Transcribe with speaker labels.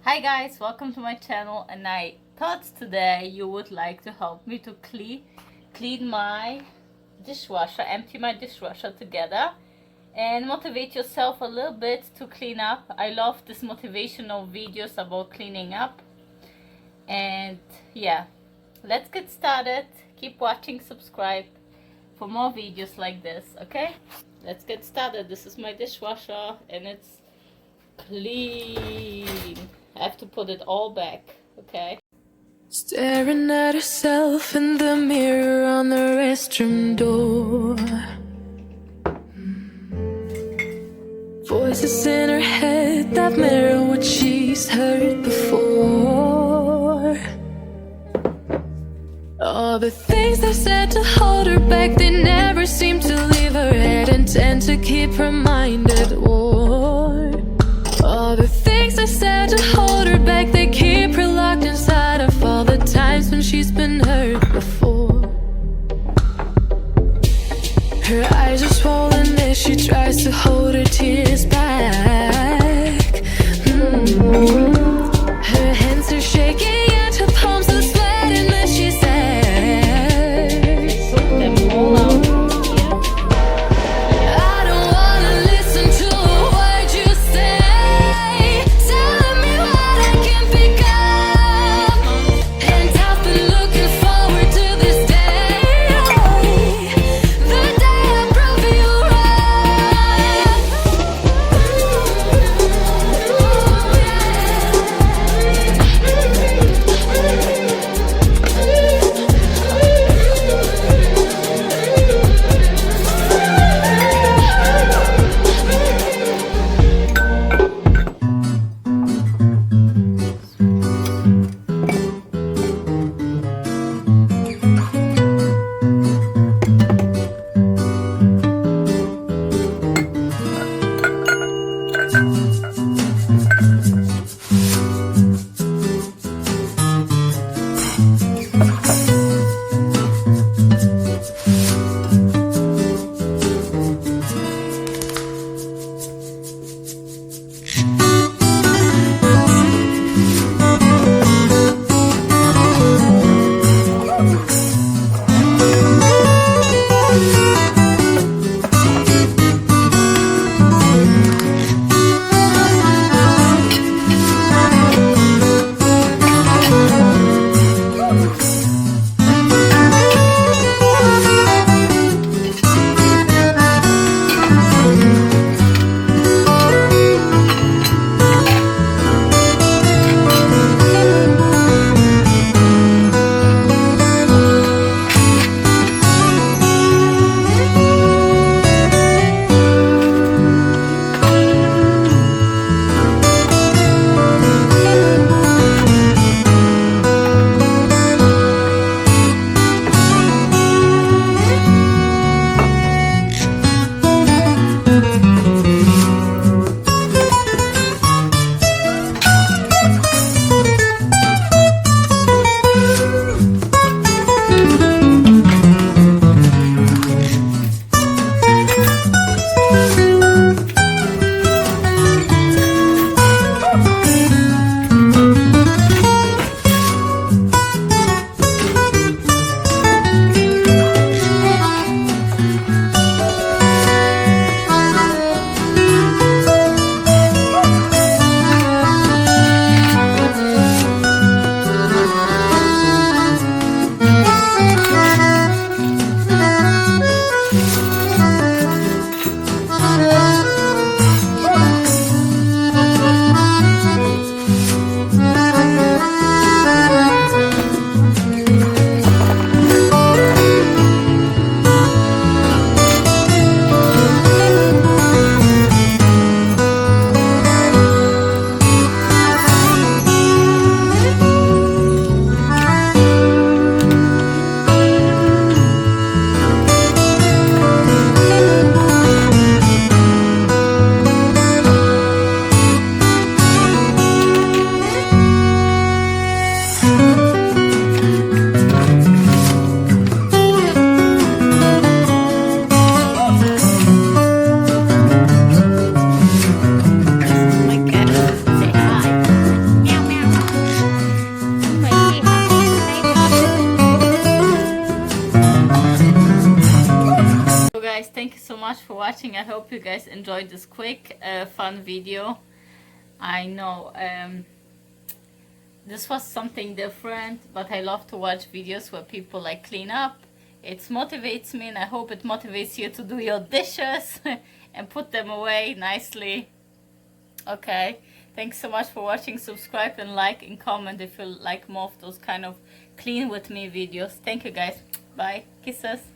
Speaker 1: Hi guys, welcome to my channel, and I thought today you would like to help me to clean my dishwasher, empty my dishwasher together and motivate yourself a little bit to clean up. I love these motivational videos about cleaning up. And yeah, let's get started. Keep watching, subscribe for more videos like this, okay? Let's get started. This is my dishwasher and it's clean. I have to put it all back, okay?
Speaker 2: Staring at herself in the mirror on the restroom door. Voices in her head that mirror what she's heard before. All the things they said to hold her back, they never seem to leave her head and tend to keep her mind at war. All the things they said to hold her back, they keep her locked inside of all the times when she's been hurt before. Her eyes are swollen as she tries to hold her tears back. Her hands are shaking and her palms are sweating as she says,
Speaker 1: Put them all out here.
Speaker 2: I don't wanna
Speaker 1: thank you so much for watching. I hope you guys enjoyed this quick fun video. I know this was something different, but I love to watch videos where people like clean up. It motivates me, and I hope it motivates you to do your dishes and put them away nicely. Okay, thanks so much for watching. Subscribe and like and comment if you like more of those kind of clean with me videos. Thank you guys. Bye. Kisses.